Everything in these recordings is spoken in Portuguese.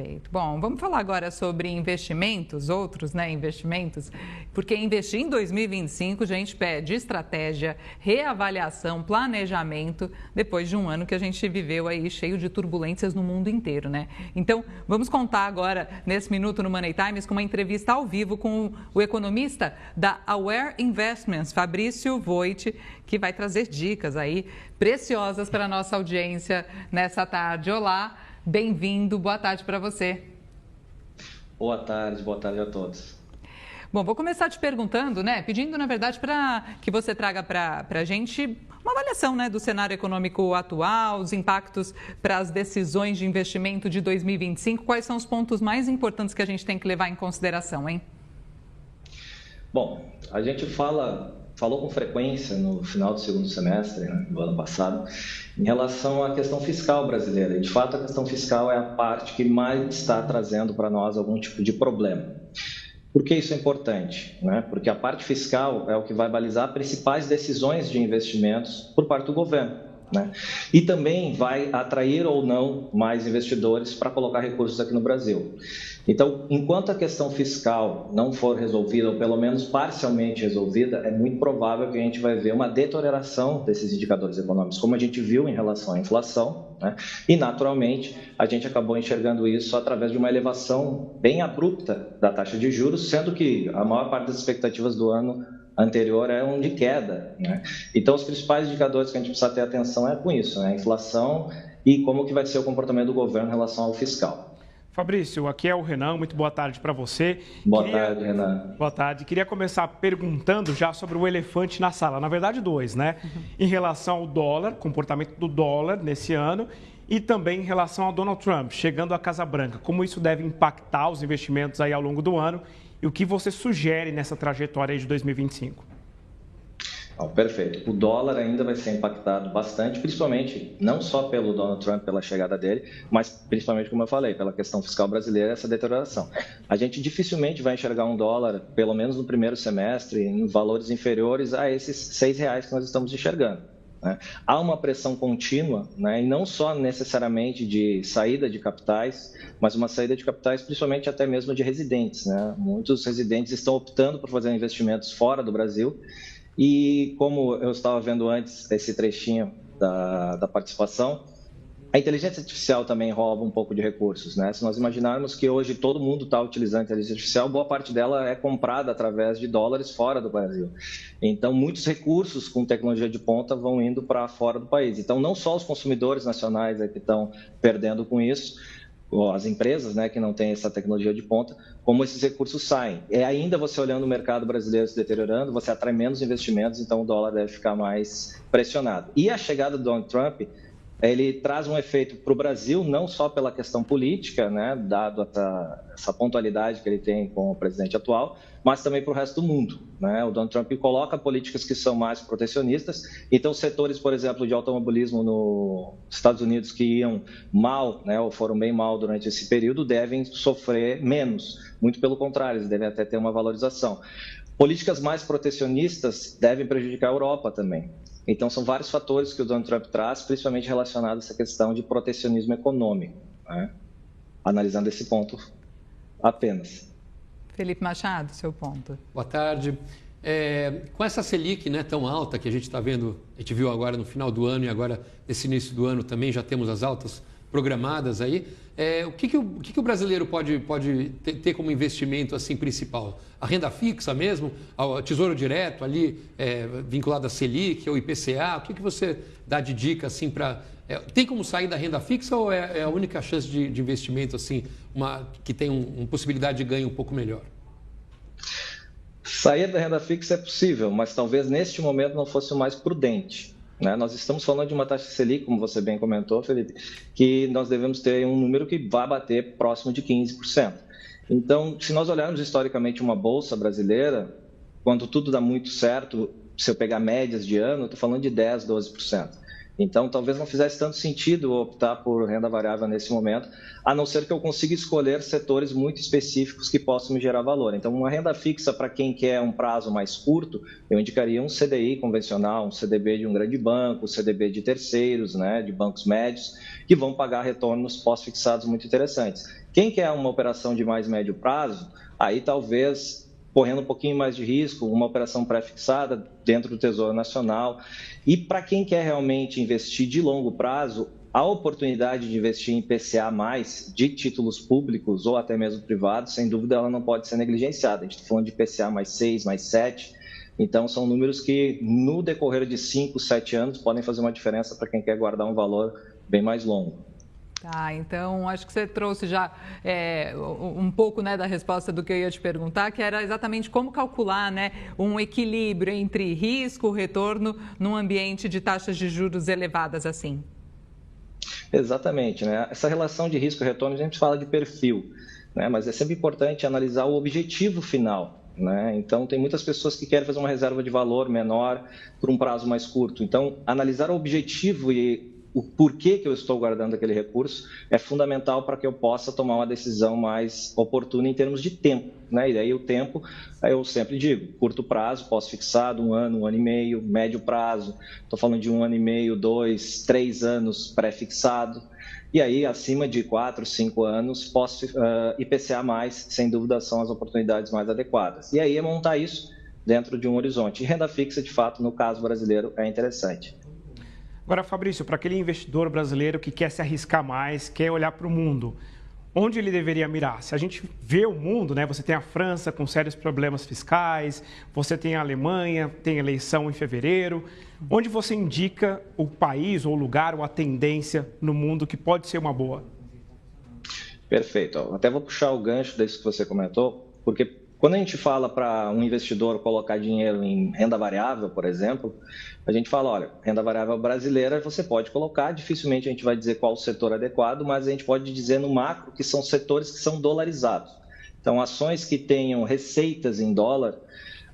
Perfeito. Bom, vamos falar agora sobre investimentos, outros, né, investimentos, porque investir em 2025, gente, pede estratégia, reavaliação, planejamento, depois de um ano que a gente viveu aí cheio de turbulências no mundo inteiro, né? Então, vamos contar agora, nesse minuto no Money Times, com uma entrevista ao vivo com o economista da Aware Investments, Fabrício Voit, que vai trazer dicas aí preciosas para a nossa audiência nessa tarde. Olá, bem-vindo, boa tarde para você. Boa tarde a todos. Bom, vou começar te perguntando, né, pedindo, na verdade, para que você traga para a gente uma avaliação, né, do cenário econômico atual, os impactos para as decisões de investimento de 2025, quais são os pontos mais importantes que a gente tem que levar em consideração, hein? Bom, a gente falou com frequência no final do segundo semestre, né, do ano passado, em relação à questão fiscal brasileira. E, de fato, a questão fiscal é a parte que mais está trazendo para nós algum tipo de problema. Por que isso é importante? Né? Porque a parte fiscal é o que vai balizar principais decisões de investimentos por parte do governo. Né? E também vai atrair ou não mais investidores para colocar recursos aqui no Brasil. Então, enquanto a questão fiscal não for resolvida, ou pelo menos parcialmente resolvida, é muito provável que a gente vai ver uma deterioração desses indicadores econômicos, como a gente viu em relação à inflação, né? E, naturalmente, a gente acabou enxergando isso através de uma elevação bem abrupta da taxa de juros, sendo que a maior parte das expectativas do ano anterior eram de queda, né? Então, os principais indicadores que a gente precisa ter atenção é com isso, né? A inflação e como que vai ser o comportamento do governo em relação ao fiscal. Fabrício, aqui é o Renan, muito boa tarde para você. Boa tarde, Renan. Boa tarde. Queria começar perguntando já sobre o elefante na sala, na verdade dois, né? Em relação ao dólar, comportamento do dólar nesse ano e também em relação ao Donald Trump, chegando à Casa Branca, como isso deve impactar os investimentos aí ao longo do ano e o que você sugere nessa trajetória aí de 2025? Perfeito. O dólar ainda vai ser impactado bastante, principalmente não só pelo Donald Trump, pela chegada dele, mas principalmente, como eu falei, pela questão fiscal brasileira, essa deterioração. A gente dificilmente vai enxergar um dólar, pelo menos no primeiro semestre, em valores inferiores a esses R$6 que nós estamos enxergando. Né? Há uma pressão contínua, né? E não só necessariamente de saída de capitais, mas uma saída de capitais principalmente até mesmo de residentes. Né? Muitos residentes estão optando por fazer investimentos fora do Brasil. E como eu estava vendo antes esse trechinho da participação, a inteligência artificial também rouba um pouco de recursos, né? Se nós imaginarmos que hoje todo mundo está utilizando a inteligência artificial, boa parte dela é comprada através de dólares fora do Brasil. Então, muitos recursos com tecnologia de ponta vão indo para fora do país. Então, não só os consumidores nacionais que estão perdendo com isso, as empresas, né, que não têm essa tecnologia de ponta, como esses recursos saem. É ainda você olhando o mercado brasileiro se deteriorando, você atrai menos investimentos, então o dólar deve ficar mais pressionado. E a chegada do Donald Trump, ele traz um efeito para o Brasil, não só pela questão política, né, dado essa pontualidade que ele tem com o presidente atual, mas também para o resto do mundo. Né? O Donald Trump coloca políticas que são mais protecionistas, então setores, por exemplo, de automobilismo nos Estados Unidos que iam mal, né, ou foram bem mal durante esse período, devem sofrer menos. Muito pelo contrário, eles devem até ter uma valorização. Políticas mais protecionistas devem prejudicar a Europa também. Então, são vários fatores que o Donald Trump traz, principalmente relacionados a essa questão de protecionismo econômico, né? Analisando esse ponto apenas. Felipe Machado, seu ponto. Boa tarde. Com essa Selic, né, tão alta que a gente está vendo, a gente viu agora no final do ano e agora nesse início do ano também já temos as altas programadas aí. O que o brasileiro pode ter como investimento assim principal? A renda fixa mesmo? O Tesouro Direto ali vinculado à Selic ou IPCA? O que você dá de dica assim para... tem como sair da renda fixa ou é a única chance de investimento assim, que tem uma possibilidade de ganho um pouco melhor? Sair da renda fixa é possível, mas talvez neste momento não fosse o mais prudente. Né? Nós estamos falando de uma taxa Selic, como você bem comentou, Felipe, que nós devemos ter um número que vai bater próximo de 15%. Então, se nós olharmos historicamente uma bolsa brasileira, quando tudo dá muito certo, se eu pegar médias de ano, eu estou falando de 10%, 12%. Então, talvez não fizesse tanto sentido optar por renda variável nesse momento, a não ser que eu consiga escolher setores muito específicos que possam me gerar valor. Então, uma renda fixa para quem quer um prazo mais curto, eu indicaria um CDI convencional, um CDB de um grande banco, um CDB de terceiros, né, de bancos médios, que vão pagar retornos pós-fixados muito interessantes. Quem quer uma operação de mais médio prazo, aí talvez correndo um pouquinho mais de risco, uma operação pré-fixada dentro do Tesouro Nacional. E para quem quer realmente investir de longo prazo, a oportunidade de investir em IPCA+, de títulos públicos ou até mesmo privados, sem dúvida ela não pode ser negligenciada. A gente está falando de IPCA mais 6, mais 7, então são números que no decorrer de 5, 7 anos podem fazer uma diferença para quem quer guardar um valor bem mais longo. Tá, então acho que você trouxe já um pouco, né, da resposta do que eu ia te perguntar, que era exatamente como calcular, né, um equilíbrio entre risco e retorno num ambiente de taxas de juros elevadas assim. Exatamente, né? Essa relação de risco e retorno a gente fala de perfil, né? Mas é sempre importante analisar o objetivo final, né? Então tem muitas pessoas que querem fazer uma reserva de valor menor por um prazo mais curto. Então analisar o objetivo e o porquê que eu estou guardando aquele recurso é fundamental para que eu possa tomar uma decisão mais oportuna em termos de tempo, né? E aí o tempo, eu sempre digo, curto prazo, pós-fixado, 1 ano, 1 ano e meio, médio prazo, estou falando de 1 ano e meio, 2, 3 anos pré-fixado, e aí acima de 4, 5 anos, IPCA+, sem dúvida são as oportunidades mais adequadas. E aí é montar isso dentro de um horizonte. E renda fixa, de fato, no caso brasileiro, é interessante. Agora, Fabrício, para aquele investidor brasileiro que quer se arriscar mais, quer olhar para o mundo, onde ele deveria mirar? Se a gente vê o mundo, né? Você tem a França com sérios problemas fiscais, você tem a Alemanha, tem eleição em fevereiro. Onde você indica o país, ou o lugar, ou a tendência no mundo que pode ser uma boa? Perfeito. Até vou puxar o gancho disso que você comentou, porque quando a gente fala para um investidor colocar dinheiro em renda variável, por exemplo, a gente fala, olha, renda variável brasileira você pode colocar, dificilmente a gente vai dizer qual o setor adequado, mas a gente pode dizer no macro que são setores que são dolarizados. Então, ações que tenham receitas em dólar,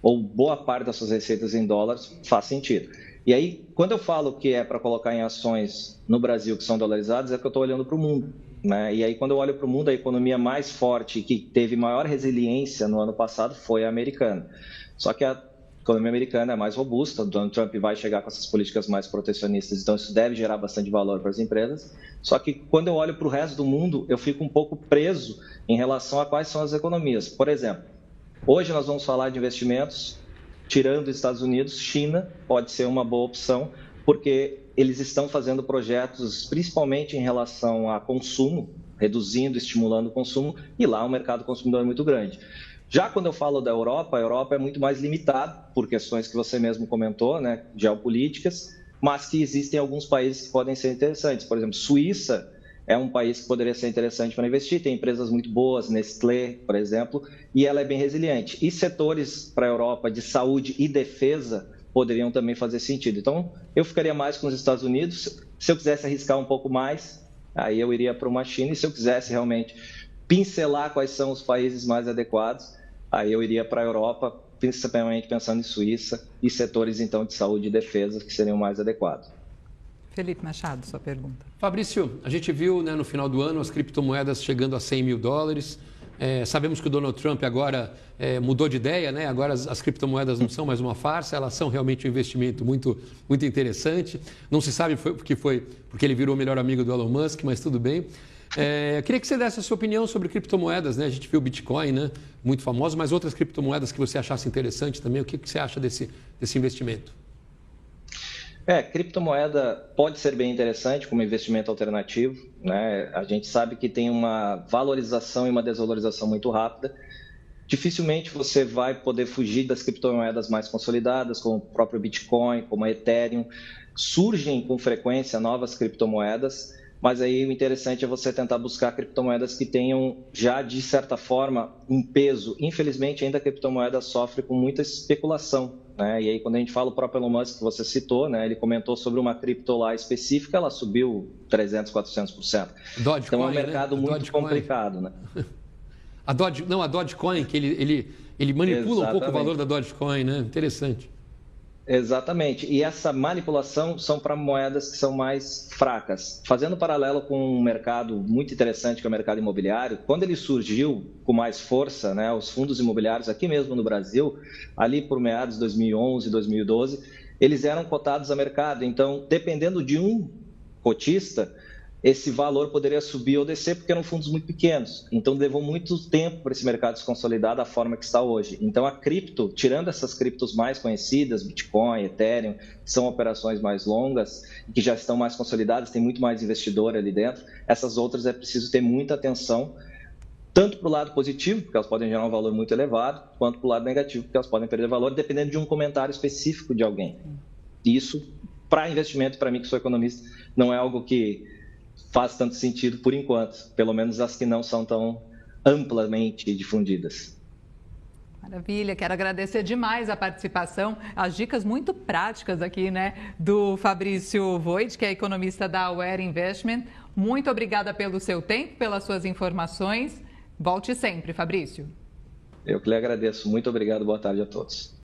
ou boa parte das suas receitas em dólares, faz sentido. E aí, quando eu falo que é para colocar em ações no Brasil que são dolarizadas, é que eu estou olhando para o mundo, né? E aí, quando eu olho para o mundo, a economia mais forte, que teve maior resiliência no ano passado, foi a americana. Só que a economia americana é mais robusta, o Donald Trump vai chegar com essas políticas mais protecionistas, então isso deve gerar bastante valor para as empresas. Só que quando eu olho para o resto do mundo, eu fico um pouco preso em relação a quais são as economias. Por exemplo, hoje nós vamos falar de investimentos, tirando os Estados Unidos, China pode ser uma boa opção, porque eles estão fazendo projetos principalmente em relação a consumo, reduzindo, estimulando o consumo, e lá o mercado consumidor é muito grande. Já quando eu falo da Europa, a Europa é muito mais limitada, por questões que você mesmo comentou, né, geopolíticas, mas que existem alguns países que podem ser interessantes. Por exemplo, Suíça é um país que poderia ser interessante para investir, tem empresas muito boas, Nestlé, por exemplo, e ela é bem resiliente. E setores para a Europa de saúde e defesa poderiam também fazer sentido. Então, eu ficaria mais com os Estados Unidos. Se eu quisesse arriscar um pouco mais, aí eu iria para uma China. E se eu quisesse realmente pincelar quais são os países mais adequados, aí eu iria para a Europa, principalmente pensando em Suíça e setores, então, de saúde e defesa que seriam mais adequados. Felipe Machado, sua pergunta. Fabrício, a gente viu, né, no final do ano as criptomoedas chegando a 100 mil dólares. Sabemos que o Donald Trump agora mudou de ideia, né? Agora as criptomoedas não são mais uma farsa, elas são realmente um investimento muito, muito interessante. Não se sabe porque ele virou o melhor amigo do Elon Musk, mas tudo bem. Queria que você desse a sua opinião sobre criptomoedas, né? A gente viu o Bitcoin, né, muito famoso, mas outras criptomoedas que você achasse interessante também. O que você acha desse investimento? Criptomoeda pode ser bem interessante como investimento alternativo, né? A gente sabe que tem uma valorização e uma desvalorização muito rápida. Dificilmente você vai poder fugir das criptomoedas mais consolidadas, como o próprio Bitcoin, como a Ethereum. Surgem com frequência novas criptomoedas, mas aí o interessante é você tentar buscar criptomoedas que tenham já, de certa forma, um peso. Infelizmente, ainda a criptomoeda sofre com muita especulação, né? E aí, quando a gente fala o próprio Elon Musk, que você citou, né, ele comentou sobre uma cripto lá específica, ela subiu 300%, 400%. Dogecoin, então, é um mercado muito Dogecoin. complicado, né? A Dogecoin, que ele manipula um pouco o valor da Dogecoin, né? Interessante. Exatamente. E essa manipulação são para moedas que são mais fracas. Fazendo paralelo com um mercado muito interessante, que é o mercado imobiliário, quando ele surgiu com mais força, né, os fundos imobiliários aqui mesmo no Brasil, ali por meados de 2011, 2012, eles eram cotados a mercado. Então, dependendo de um cotista, esse valor poderia subir ou descer, porque eram fundos muito pequenos. Então, levou muito tempo para esse mercado se consolidar da forma que está hoje. Então, a cripto, tirando essas criptos mais conhecidas, Bitcoin, Ethereum, que são operações mais longas, que já estão mais consolidadas, tem muito mais investidor ali dentro, essas outras é preciso ter muita atenção, tanto para o lado positivo, porque elas podem gerar um valor muito elevado, quanto para o lado negativo, porque elas podem perder valor, dependendo de um comentário específico de alguém. Isso, para investimento, para mim que sou economista, não é algo que faz tanto sentido por enquanto, pelo menos as que não são tão amplamente difundidas. Maravilha, quero agradecer demais a participação, as dicas muito práticas aqui, né, do Fabrício Voit, que é economista da Aware Investment. Muito obrigada pelo seu tempo, pelas suas informações. Volte sempre, Fabrício. Eu que lhe agradeço. Muito obrigado. Boa tarde a todos.